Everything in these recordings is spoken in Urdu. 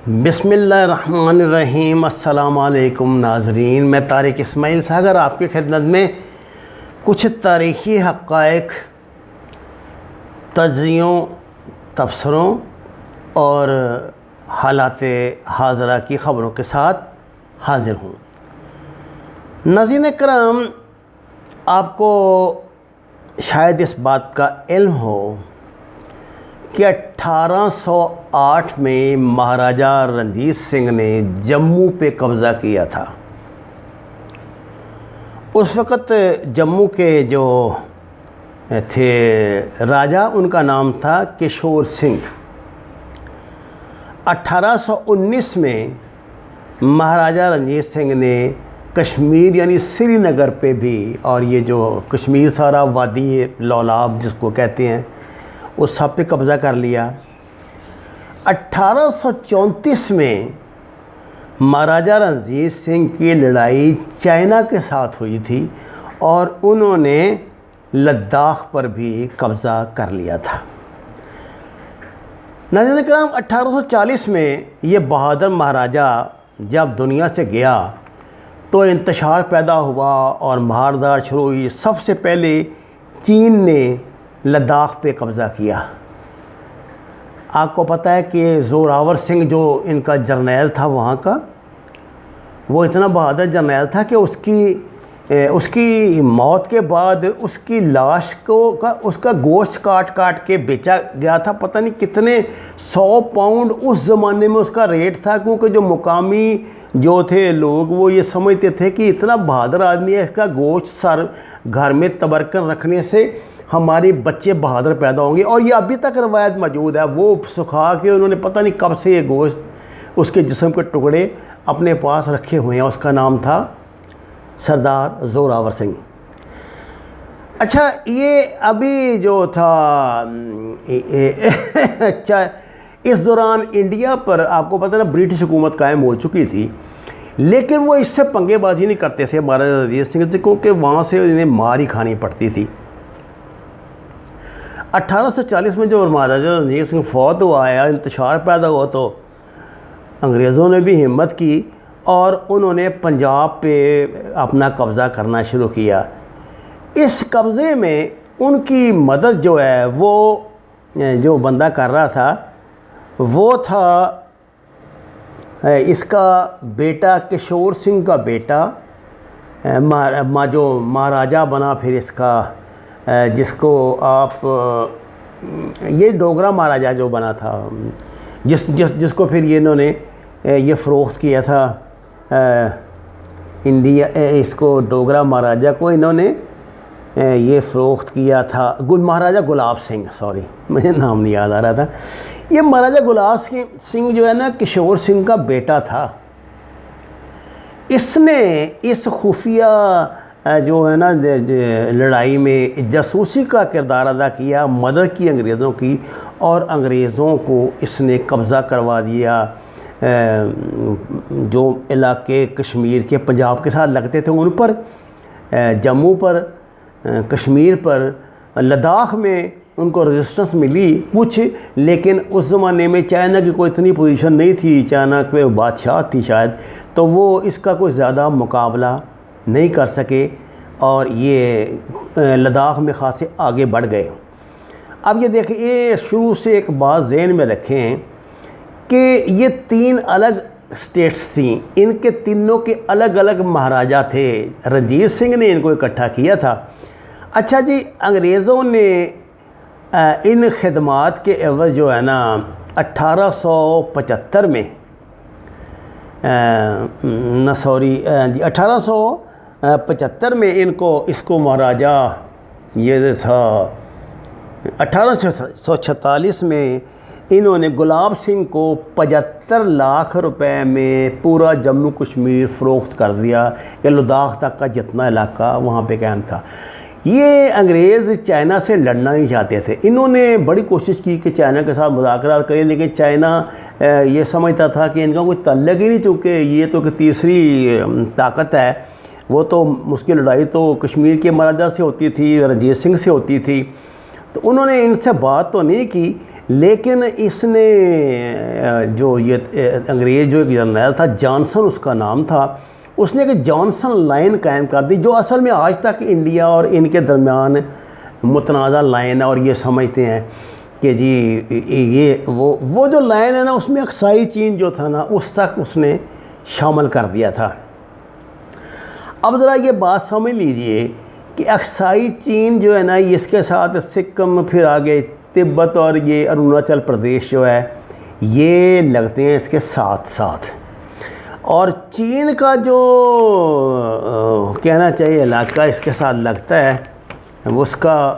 بسم اللہ الرحمن الرحیم۔ السلام علیکم ناظرین، میں طارق اسماعیل ساگر آپ کی خدمت میں کچھ تاریخی حقائق، تجزیوں، تبصروں اور حالات حاضرہ کی خبروں کے ساتھ حاضر ہوں۔ ناظرین کرام، آپ کو شاید اس بات کا علم ہو کہ 1808 میں مہاراجہ رنجیت سنگھ نے جموں پہ قبضہ کیا تھا۔ اس وقت جموں کے جو تھے راجہ، ان کا نام تھا کشور سنگھ۔ 1819 میں مہاراجہ رنجیت سنگھ نے کشمیر یعنی سری نگر پہ بھی، اور یہ جو کشمیر سارا وادی لولاب جس کو کہتے ہیں، اس سب پہ قبضہ کر لیا۔ 1834 میں مہاراجہ رنجیت سنگھ کی لڑائی چائنا کے ساتھ ہوئی تھی اور انہوں نے لداخ پر بھی قبضہ کر لیا تھا۔ ناظرین کرام، 1840 میں یہ بہادر مہاراجہ جب دنیا سے گیا تو انتشار پیدا ہوا اور مہاردار شروع ہوئی۔ سب سے پہلے چین نے لداخ پہ قبضہ کیا۔ آپ کو پتہ ہے کہ زوراور سنگھ جو ان کا جرنیل تھا وہاں کا، وہ اتنا بہادر جرنیل تھا کہ اس کی موت کے بعد اس کی لاش کو اس کا گوشت کاٹ کے بیچا گیا تھا۔ پتہ نہیں کتنے 100 پاؤنڈ اس زمانے میں اس کا ریٹ تھا، کیونکہ جو مقامی جو تھے لوگ وہ یہ سمجھتے تھے کہ اتنا بہادر آدمی ہے، اس کا گوشت گھر میں تبرکن رکھنے سے ہمارے بچے بہادر پیدا ہوں گے۔ اور یہ ابھی تک روایت موجود ہے۔ وہ سکھا کے انہوں نے پتہ نہیں کب سے یہ گوشت، اس کے جسم کے ٹکڑے اپنے پاس رکھے ہوئے ہیں۔ اس کا نام تھا سردار زوراور سنگھ۔ اچھا، یہ ابھی جو تھا اچھا، اس دوران انڈیا پر آپ کو پتہ نا برٹش حکومت قائم ہو چکی تھی، لیکن وہ اس سے پنگے بازی نہیں کرتے تھے مہاراجہ رنجیت سنگھ سے، کیونکہ وہاں سے انہیں مار ہی کھانی پڑتی تھی۔ 1840 میں جب مہاراجہ رنجیت سنگھ فوت ہوا ہے، انتشار پیدا ہوا، تو انگریزوں نے بھی ہمت کی اور انہوں نے پنجاب پہ اپنا قبضہ کرنا شروع کیا۔ اس قبضے میں ان کی مدد جو ہے وہ جو بندہ کر رہا تھا وہ تھا اس کا بیٹا، کشور سنگھ کا بیٹا، جو مہاراجہ بنا پھر اس کا، جس کو آپ یہ ڈوگرا مہاراجہ جو بنا تھا، جس کو پھر انہوں نے یہ فروخت کیا تھا انڈیا، اس کو ڈوگرا مہاراجہ کو انہوں نے یہ فروخت کیا تھا مہاراجہ گلاب سنگھ، سوری مجھے نام نہیں یاد آ رہا تھا۔ یہ مہاراجہ گلاب سنگھ جو ہے نا کشور سنگھ کا بیٹا تھا۔ اس نے اس خفیہ جو ہے نا لڑائی میں جاسوسی کا کردار ادا کیا، مدد کی انگریزوں کی، اور انگریزوں کو اس نے قبضہ کروا دیا۔ جو علاقے کشمیر کے پنجاب کے ساتھ لگتے تھے ان پر، جموں پر، کشمیر پر، لداخ میں ان کو ریزسٹنس ملی کچھ، لیکن اس زمانے میں چائنا کی کوئی اتنی پوزیشن نہیں تھی، چائنا پہ بادشاہ تھی شاید، تو وہ اس کا کوئی زیادہ مقابلہ نہیں کر سکے اور یہ لداخ میں خاصے آگے بڑھ گئے۔ اب یہ دیکھیں، یہ شروع سے ایک بات ذہن میں رکھیں کہ یہ 3 الگ سٹیٹس تھیں، ان کے تینوں کے الگ الگ مہاراجہ تھے۔ رنجیت سنگھ نے ان کو اکٹھا کیا تھا۔ اچھا جی، انگریزوں نے ان خدمات کے عوض جو ہے نا 1875 میں 1875 میں اس کو مہاراجہ، یہ تھا 1846 میں انہوں نے گلاب سنگھ کو 75 لاکھ روپے میں پورا جموں کشمیر فروخت کر دیا، کہ لداخ تک کا جتنا علاقہ وہاں پہ قائم تھا۔ یہ انگریز چائنا سے لڑنا نہیں چاہتے تھے۔ انہوں نے بڑی کوشش کی کہ چائنا کے ساتھ مذاکرات کریں، لیکن چائنا یہ سمجھتا تھا کہ ان کا کوئی تعلق ہی نہیں، چونکہ یہ تو کہ تیسری طاقت ہے، وہ تو اس کی لڑائی تو کشمیر کے مہاراجہ سے ہوتی تھی، رنجیت سنگھ سے ہوتی تھی، تو انہوں نے ان سے بات تو نہیں کی، لیکن اس نے جو یہ انگریز جو ایک جرنیل تھا، جانسن اس کا نام تھا، اس نے ایک جانسن لائن قائم کر دی، جو اصل میں آج تک انڈیا اور ان کے درمیان متنازع لائن ہے، اور یہ سمجھتے ہیں کہ جی یہ وہ جو لائن ہے نا، اس میں اقصائی چین جو تھا نا، اس تک اس نے شامل کر دیا تھا۔ اب ذرا یہ بات سمجھ لیجئے کہ اقصائی چین جو ہے نا، اس کے ساتھ سکم، پھر آگے تبت اور یہ اروناچل پردیش جو ہے، یہ لگتے ہیں اس کے ساتھ ساتھ۔ اور چین کا جو کہنا چاہیے علاقہ اس کے ساتھ لگتا ہے، اس کا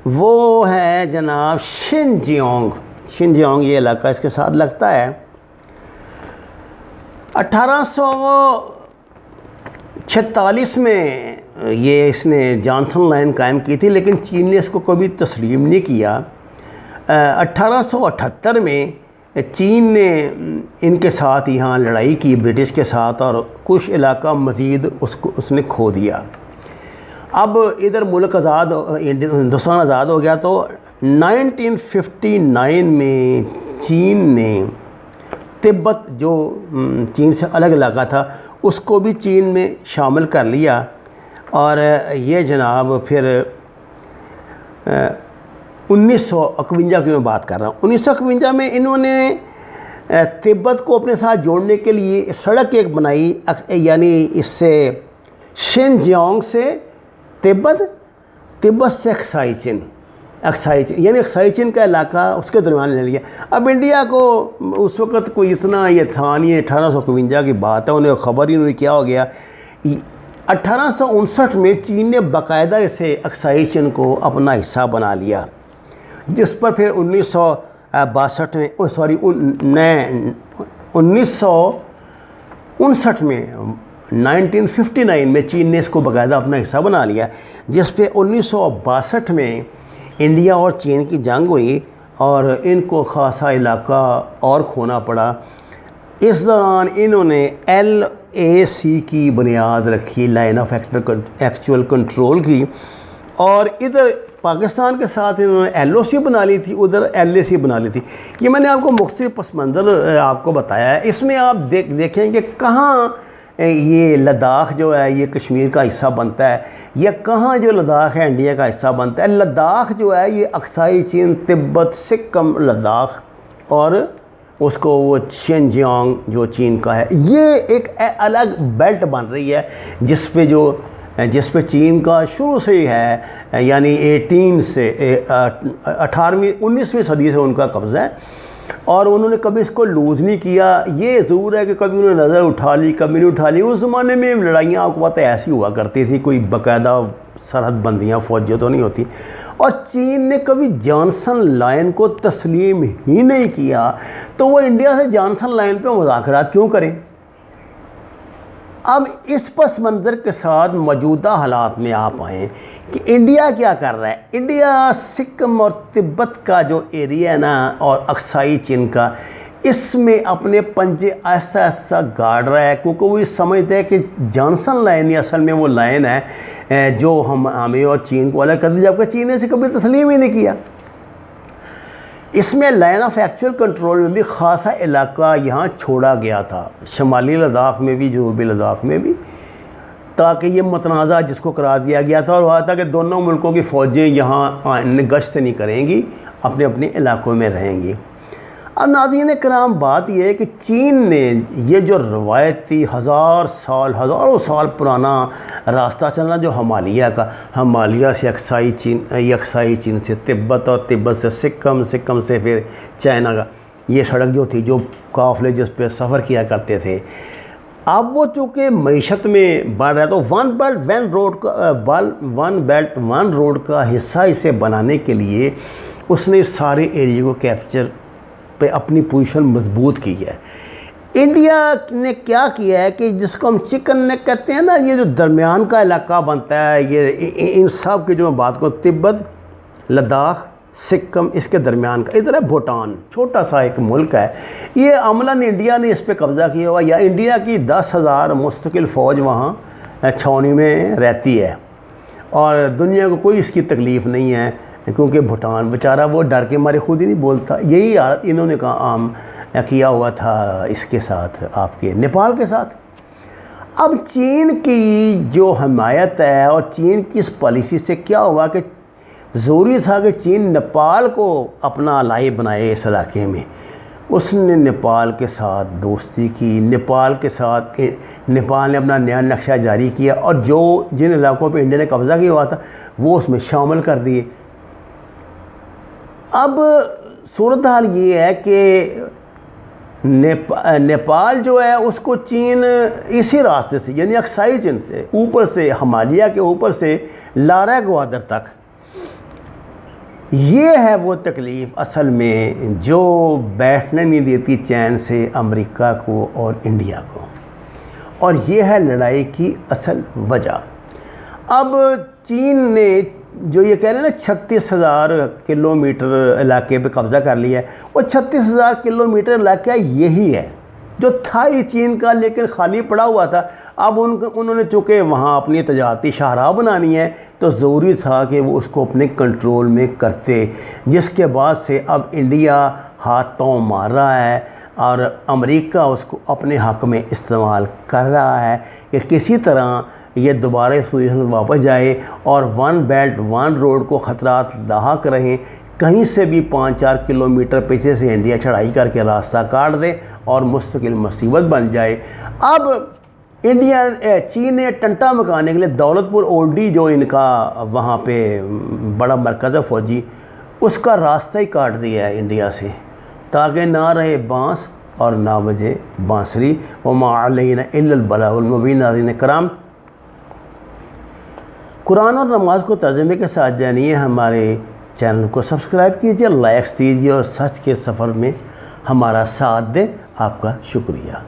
وہ ہے جناب شنجیانگ یہ علاقہ اس کے ساتھ لگتا ہے۔ 1846 میں یہ اس نے جانسن لائن قائم کی تھی، لیکن چین نے اس کو کبھی تسلیم نہیں کیا۔ 1878 میں چین نے ان کے ساتھ یہاں لڑائی کی برٹش کے ساتھ، اور کچھ علاقہ مزید اس نے کھو دیا۔ اب ادھر ملک ہندوستان آزاد ہو گیا، تو 1959 میں چین نے تبت جو چین سے الگ علاقہ تھا، اس کو بھی چین میں شامل کر لیا، اور یہ جناب پھر 1951 کی میں بات کر رہا ہوں۔ 1951 میں انہوں نے تبت کو اپنے ساتھ جوڑنے کے لیے سڑک ایک بنائی، یعنی اس سے شنجیانگ سے تبت سے اقصائی چین، یعنی اقصائی چین کا علاقہ اس کے درمیان لے لیا۔ اب انڈیا کو اس وقت کوئی اتنا یہ تھا نہیں، 1851 کی بات ہے، انہیں خبر ہی نہیں کیا ہو گیا۔ 1859 میں چین نے باقاعدہ اسے اقصائی چین کو اپنا حصہ بنا لیا، جس پر پھر 1959 میں 1959 میں چین نے اس کو باقاعدہ اپنا حصہ بنا لیا، جس پہ 1962 میں انڈیا اور چین کی جنگ ہوئی، اور ان کو خاصا علاقہ اور کھونا پڑا۔ اس دوران انہوں نے LAC کی بنیاد رکھی، لائن آف ایکچول کنٹرول کی، اور ادھر پاکستان کے ساتھ انہوں نے LOC بنا لی تھی، ادھر LAC بنا لی تھی۔ یہ میں نے آپ کو مختلف پس منظر آپ کو بتایا ہے۔ اس میں آپ دیکھیں کہ کہاں یہ لداخ جو ہے یہ کشمیر کا حصہ بنتا ہے، یا کہاں جو لداخ ہے انڈیا کا حصہ بنتا ہے۔ لداخ جو ہے یہ اقصائی چین، تبت، سکم، لداخ، اور اس کو وہ شنجیانگ جو چین کا ہے، یہ ایک الگ بیلٹ بن رہی ہے، جس پہ چین کا شروع سے ہی ہے، یعنی 19ویں صدی سے ان کا قبضہ ہے، اور انہوں نے کبھی اس کو لوز نہیں کیا۔ یہ ضرور ہے کہ کبھی انہوں نے نظر اٹھا لی، کبھی نہیں اٹھا لی۔ اس زمانے میں لڑائیاں آپ کو پتہ ایسی ہوا کرتی تھی، کوئی باقاعدہ سرحد بندیاں فوجیں تو نہیں ہوتی، اور چین نے کبھی جانسن لائن کو تسلیم ہی نہیں کیا، تو وہ انڈیا سے جانسن لائن پہ مذاکرات کیوں کریں؟ اب اس پس منظر کے ساتھ موجودہ حالات میں آپ آئیں کہ انڈیا کیا کر رہا ہے۔ انڈیا سکم اور تبت کا جو ایریا ہے نا، اور اقصائی چین کا، اس میں اپنے پنجے آہستہ آہستہ گاڑ رہا ہے، کیونکہ وہ یہ سمجھتے ہیں کہ جانسن لائن ہی اصل میں وہ لائن ہے جو ہمیں اور چین کو الگ کر دی، جبکہ چین نے اسے کبھی تسلیم ہی نہیں کیا۔ اس میں لائن آف ایکچول کنٹرول میں بھی خاصا علاقہ یہاں چھوڑا گیا تھا، شمالی لداخ میں بھی، جنوبی لداخ میں بھی، تاکہ یہ متنازع جس کو قرار دیا گیا تھا، اور وہ تھا کہ دونوں ملکوں کی فوجیں یہاں گشت نہیں کریں گی، اپنے اپنے علاقوں میں رہیں گی۔ اب ناظرین کرام، بات یہ ہے کہ چین نے یہ جو روایتی ہزاروں سال پرانا راستہ چلنا جو ہمالیہ سے اقصائی چین سے تبت، اور تبت سے سکم سے پھر چائنا کا، یہ سڑک جو تھی، جو قافلے جس پہ سفر کیا کرتے تھے، اب وہ چونکہ معیشت میں بڑھ رہا ہے، تو ون بیلٹ ون روڈ کا حصہ اسے بنانے کے لیے اس نے سارے ایریا کو کیپچر پہ اپنی پوزیشن مضبوط کی ہے۔ انڈیا نے کیا کیا ہے کہ جس کو ہم چکن نیک کہتے ہیں نا، یہ جو درمیان کا علاقہ بنتا ہے، یہ ان سب کی جو میں بات کروں، تبت، لداخ، سکم، اس کے درمیان کا، ادھر ہے بھوٹان، چھوٹا سا ایک ملک ہے، یہ عملاً انڈیا نے اس پہ قبضہ کیا ہوا، یا انڈیا کی 10,000 مستقل فوج وہاں چھاؤنی میں رہتی ہے، اور دنیا کو کوئی اس کی تکلیف نہیں ہے کیونکہ بھوٹان بیچارہ وہ ڈر کے مارے خود ہی نہیں بولتا. یہی حالت انہوں نے عام کیا ہوا تھا اس کے ساتھ، آپ کے نیپال کے ساتھ. اب چین کی جو حمایت ہے اور چین کی اس پالیسی سے کیا ہوا کہ ضروری تھا کہ چین نیپال کو اپنا الائی بنائے اس علاقے میں. اس نے نیپال کے ساتھ دوستی کی، نیپال کے ساتھ نیپال نے اپنا نیا نقشہ جاری کیا اور جن علاقوں پہ انڈیا نے قبضہ کیا ہوا تھا وہ اس میں شامل کر دیے. اب صورتحال یہ ہے کہ نیپال جو ہے اس کو چین اسی راستے سے یعنی اکسائی چین سے اوپر سے ہمالیہ کے اوپر سے لارا گوادر تک، یہ ہے وہ تکلیف اصل میں جو بیٹھنے نہیں دیتی چین سے امریکہ کو اور انڈیا کو، اور یہ ہے لڑائی کی اصل وجہ. اب چین نے جو یہ کہہ رہے ہیں نا 36,000 کلومیٹر علاقے پہ قبضہ کر لیا ہے، وہ 36,000 کلومیٹر علاقہ یہی ہے جو تھا ہی چین کا لیکن خالی پڑا ہوا تھا. اب انہوں نے چونکہ وہاں اپنی تجارتی شاہراہ بنانی ہے تو ضروری تھا کہ وہ اس کو اپنے کنٹرول میں کرتے، جس کے بعد سے اب انڈیا ہاتھ پاؤں مار رہا ہے اور امریکہ اس کو اپنے حق میں استعمال کر رہا ہے کہ کسی طرح یہ دوبارہ پوزیشن واپس جائے اور ون بیلٹ ون روڈ کو خطرات لاحق رہیں. کہیں سے بھی 5-4 کلومیٹر پیچھے سے انڈیا چڑھائی کر کے راستہ کاٹ دے اور مستقل مصیبت بن جائے. اب چین نے ٹنٹا مکانے کے لیے دولت پور اولڈی جو ان کا وہاں پہ بڑا مرکز ہے فوجی، اس کا راستہ ہی کاٹ دیا ہے انڈیا سے تاکہ نہ رہے بانس اور نہ بجے بانسری. وما علینا الا البلاغ المبین. ناظرین کرام، قرآن اور نماز کو ترجمے کے ساتھ جانیے. ہمارے چینل کو سبسکرائب کیجیے، لائکس دیجیے اور سچ کے سفر میں ہمارا ساتھ دیں. آپ کا شکریہ.